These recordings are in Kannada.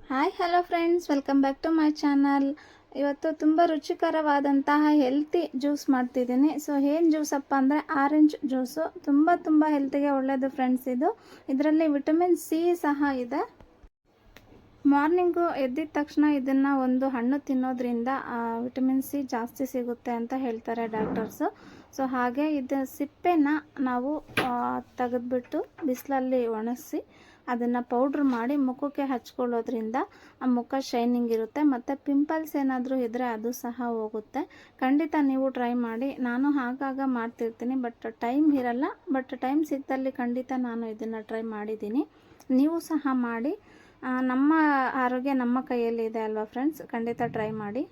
Hi hello friends, welcome back to my channel. ಇವತ್ತು ತುಂಬ ರುಚಿಕರವಾದಂತಹ ಹೆಲ್ತಿ ಜ್ಯೂಸ್ ಮಾಡ್ತಿದ್ದೀನಿ. ಸೊ ಏನು ಜ್ಯೂಸಪ್ಪ ಅಂದರೆ ಆರೆಂಜ್ ಜ್ಯೂಸು. ತುಂಬ ಹೆಲ್ತಿಗೆ ಒಳ್ಳೆಯದು ಫ್ರೆಂಡ್ಸ್. ಇದರಲ್ಲಿ ವಿಟಮಿನ್ ಸಿ ಸಹ ಇದೆ. ಮಾರ್ನಿಂಗು ಎದ್ದಿದ ತಕ್ಷಣ ಇದನ್ನು ಒಂದು ಹಣ್ಣು ತಿನ್ನೋದ್ರಿಂದ ವಿಟಮಿನ್ ಸಿ ಜಾಸ್ತಿ ಸಿಗುತ್ತೆ ಅಂತ ಹೇಳ್ತಾರೆ ಡಾಕ್ಟರ್ಸು. ಸೊ ಹಾಗೆ ಇದು ಸಿಪ್ಪೆನ ನಾವು ತೆಗೆದ್ಬಿಟ್ಟು ಬಿಸಿಲಲ್ಲಿ ಒಣಗಿಸಿ ಅದನ್ನು ಪೌಡ್ರ್ ಮಾಡಿ ಮುಖಕ್ಕೆ ಹಚ್ಕೊಳ್ಳೋದ್ರಿಂದ ಆ ಮುಖ ಶೈನಿಂಗ್ ಇರುತ್ತೆ, ಮತ್ತು ಪಿಂಪಲ್ಸ್ ಏನಾದರೂ ಇದ್ದರೆ ಅದು ಸಹ ಹೋಗುತ್ತೆ. ಖಂಡಿತ ನೀವು ಟ್ರೈ ಮಾಡಿ. ನಾನು ಆಗಾಗ ಮಾಡ್ತಿರ್ತೀನಿ, ಬಟ್ ಟೈಮ್ ಇರಲ್ಲ. ಬಟ್ ಟೈಮ್ ಸಿಕ್ಕದಲ್ಲಿ ಖಂಡಿತ ನಾನು ಇದನ್ನು ಟ್ರೈ ಮಾಡಿದ್ದೀನಿ. ನೀವು ಸಹ ಮಾಡಿ. ನಮ್ಮ ಆರೋಗ್ಯ ನಮ್ಮ ಕೈಯಲ್ಲಿ ಇದೆ ಅಲ್ವಾ ಫ್ರೆಂಡ್ಸ್, ಖಂಡಿತ ಟ್ರೈ ಮಾಡಿ.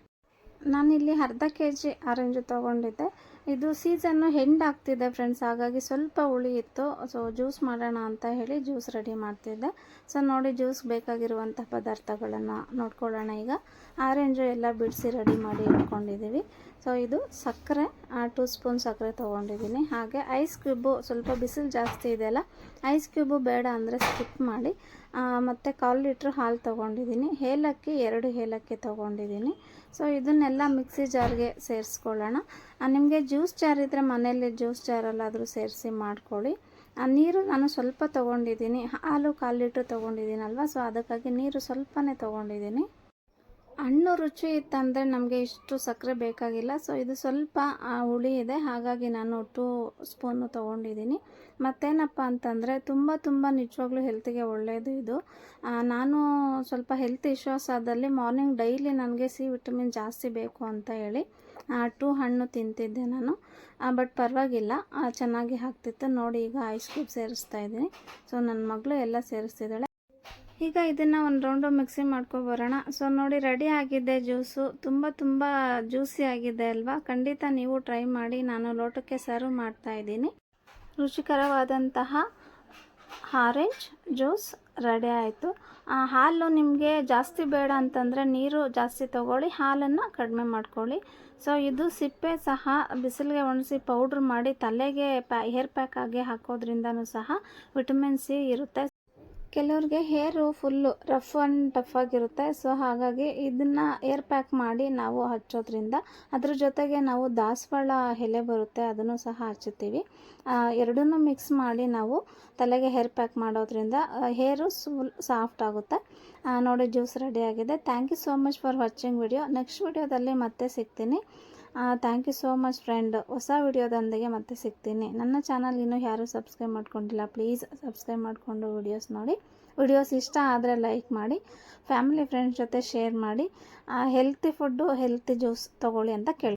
ನಾನಿಲ್ಲಿ ಅರ್ಧ kg ಆರೆಂಜು ತೊಗೊಂಡಿದ್ದೆ. ಇದು ಸೀಸನ್ನು ಎಂಡ್ ಆಗ್ತಿದೆ ಫ್ರೆಂಡ್ಸ್, ಹಾಗಾಗಿ ಸ್ವಲ್ಪ ಹುಳಿ ಇತ್ತು. ಸೊ ಜ್ಯೂಸ್ ಮಾಡೋಣ ಅಂತ ಹೇಳಿ ಜ್ಯೂಸ್ ರೆಡಿ ಮಾಡ್ತಿದ್ದೆ. ಸೊ ನೋಡಿ, ಜ್ಯೂಸ್ ಬೇಕಾಗಿರುವಂಥ ಪದಾರ್ಥಗಳನ್ನು ನೋಡ್ಕೊಳ್ಳೋಣ. ಈಗ ಆರೆಂಜು ಎಲ್ಲ ಬಿಡಿಸಿ ರೆಡಿ ಮಾಡಿ ಇಟ್ಕೊಂಡಿದ್ದೀವಿ. ಸೊ ಇದು ಸಕ್ಕರೆ 2 ಸ್ಪೂನ್ ಸಕ್ಕರೆ ತೊಗೊಂಡಿದ್ದೀನಿ. ಹಾಗೆ ಐಸ್ ಕ್ಯೂಬು, ಸ್ವಲ್ಪ ಬಿಸಿಲು ಜಾಸ್ತಿ ಇದೆಯಲ್ಲ, ಐಸ್ ಕ್ಯೂಬು ಬೇಡ ಅಂದರೆ ಸ್ಕಿಪ್ ಮಾಡಿ. ಮತ್ತು 1/4 ಲೀಟ್ರ್ ಹಾಲು ತೊಗೊಂಡಿದ್ದೀನಿ. ಏಲಕ್ಕಿ 2 ಏಲಕ್ಕಿ ತೊಗೊಂಡಿದ್ದೀನಿ. ಸೊ ಇದನ್ನೆಲ್ಲ ಮಿಕ್ಸಿ ಜಾರ್ಗೆ ಸೇರಿಸ್ಕೊಳ್ಳೋಣ. ನಿಮಗೆ ಜ್ಯೂಸ್ ಜಾರ್ ಇದ್ದರೆ ಮನೆಯಲ್ಲಿ ಜ್ಯೂಸ್ ಜಾರಲ್ಲಾದರೂ ಸೇರಿಸಿ ಮಾಡ್ಕೊಳ್ಳಿ. ನೀರು ನಾನು ಸ್ವಲ್ಪ ತೊಗೊಂಡಿದ್ದೀನಿ. ಹಾಲು 1/4 ಲೀಟ್ರ್ ತೊಗೊಂಡಿದ್ದೀನಲ್ವ, ಸೊ ಅದಕ್ಕಾಗಿ ನೀರು ಸ್ವಲ್ಪನೇ ತೊಗೊಂಡಿದ್ದೀನಿ. ಹಣ್ಣು ರುಚಿ ಇತ್ತಂದರೆ ನಮಗೆ ಇಷ್ಟು ಸಕ್ಕರೆ ಬೇಕಾಗಿಲ್ಲ. ಸೊ ಇದು ಸ್ವಲ್ಪ ಹುಳಿ ಇದೆ, ಹಾಗಾಗಿ ನಾನು 2 ಸ್ಪೂನು ತೊಗೊಂಡಿದ್ದೀನಿ. ಮತ್ತೇನಪ್ಪ ಅಂತಂದರೆ ತುಂಬ ನಿಜವಾಗ್ಲೂ ಹೆಲ್ತಿಗೆ ಒಳ್ಳೆಯದು ಇದು. ನಾನು ಸ್ವಲ್ಪ ಹೆಲ್ತ್ ಇಶ್ಯೂಸ್ ಆದಲ್ಲಿ ಮಾರ್ನಿಂಗ್ ಡೈಲಿ ನನಗೆ ಸಿ ವಿಟಮಿನ್ ಜಾಸ್ತಿ ಬೇಕು ಅಂತ ಹೇಳಿ 2 ಹಣ್ಣು ತಿಂತಿದ್ದೆ ನಾನು. ಬಟ್ ಪರವಾಗಿಲ್ಲ, ಚೆನ್ನಾಗಿ ಆಗ್ತಿತ್ತು. ನೋಡಿ, ಈಗ ಐಸ್ ಕ್ಯೂಬ್ ಸೇರಿಸ್ತಾ ಇದ್ದೀನಿ. ಸೊ ನನ್ನ ಮಗಳು ಎಲ್ಲ ಸೇರಿಸ್ತಿದ್ದಾಳೆ. ಈಗ ಇದನ್ನು ಒಂದು ರೌಂಡು ಮಿಕ್ಸಿ ಮಾಡ್ಕೊಬರೋಣ. ಸೊ ನೋಡಿ, ರೆಡಿ ಆಗಿದೆ ಜ್ಯೂಸು. ತುಂಬ ಜ್ಯೂಸಿ ಆಗಿದೆ ಅಲ್ವಾ. ಖಂಡಿತ ನೀವು ಟ್ರೈ ಮಾಡಿ. ನಾನು ಲೋಟಕ್ಕೆ ಸರ್ವ್ ಮಾಡ್ತಾ ಇದ್ದೀನಿ. ರುಚಿಕರವಾದಂತಹ ಆರೆಂಜ್ ಜ್ಯೂಸ್ ರೆಡಿ ಆಯಿತು. ಹಾಲು ನಿಮಗೆ ಜಾಸ್ತಿ ಬೇಡ ಅಂತಂದರೆ ನೀರು ಜಾಸ್ತಿ ತೊಗೊಳ್ಳಿ, ಹಾಲನ್ನು ಕಡಿಮೆ ಮಾಡ್ಕೊಳ್ಳಿ. ಸೊ ಇದು ಸಿಪ್ಪೆ ಸಹ ಬಿಸಿಲಿಗೆ ಒಣಗಿಸಿ ಪೌಡ್ರ್ ಮಾಡಿ ತಲೆಗೆ ಹೇರ್ ಪ್ಯಾಕ್ ಆಗಿ ಹಾಕೋದ್ರಿಂದನೂ ಸಹ ವಿಟಮಿನ್ ಸಿ ಇರುತ್ತೆ. ಕೆಲವ್ರಿಗೆ ಹೇರು ಫುಲ್ಲು ರಫ್ ಆ್ಯಂಡ್ ಟಫ್ ಆಗಿರುತ್ತೆ. ಸೊ ಹಾಗಾಗಿ ಇದನ್ನು ಏರ್ ಪ್ಯಾಕ್ ಮಾಡಿ ನಾವು ಹಚ್ಚೋದ್ರಿಂದ, ಅದ್ರ ಜೊತೆಗೆ ನಾವು ದಾಸವಾಳ ಎಲೆ ಬರುತ್ತೆ, ಅದನ್ನು ಸಹ ಹಚ್ಚುತ್ತೀವಿ. ಎರಡನ್ನೂ ಮಿಕ್ಸ್ ಮಾಡಿ ನಾವು ತಲೆಗೆ ಹೇರ್ ಪ್ಯಾಕ್ ಮಾಡೋದ್ರಿಂದ ಹೇರು ಸಾಫ್ಟ್ ಆಗುತ್ತೆ. ನೋಡಿ, ಜ್ಯೂಸ್ ರೆಡಿ ಆಗಿದೆ. Thank you so much for watching video. Next ವಿಡಿಯೋದಲ್ಲಿ ಮತ್ತೆ ಸಿಗ್ತೀನಿ. Thank you so much friend. ಹೊಸ ವಿಡಿಯೋದೊಂದಿಗೆ ಮತ್ತೆ ಸಿಗ್ತೀನಿ. ನನ್ನ ಚಾನಲ್ ಇನ್ನೂ ಯಾರೂ ಸಬ್ಸ್ಕ್ರೈಬ್ ಮಾಡ್ಕೊಂಡಿಲ್ಲ, ಪ್ಲೀಸ್ ಸಬ್ಸ್ಕ್ರೈಬ್ ಮಾಡಿಕೊಂಡು ವಿಡಿಯೋಸ್ ನೋಡಿ. ವಿಡಿಯೋಸ್ ಇಷ್ಟ ಆದರೆ ಲೈಕ್ ಮಾಡಿ, ಫ್ಯಾಮಿಲಿ ಫ್ರೆಂಡ್ಸ್ ಜೊತೆ ಶೇರ್ ಮಾಡಿ. ಹೆಲ್ತಿ ಫುಡ್ಡು, ಹೆಲ್ತಿ ಜ್ಯೂಸ್ ತೊಗೊಳ್ಳಿ ಅಂತ ಕೇಳಿ.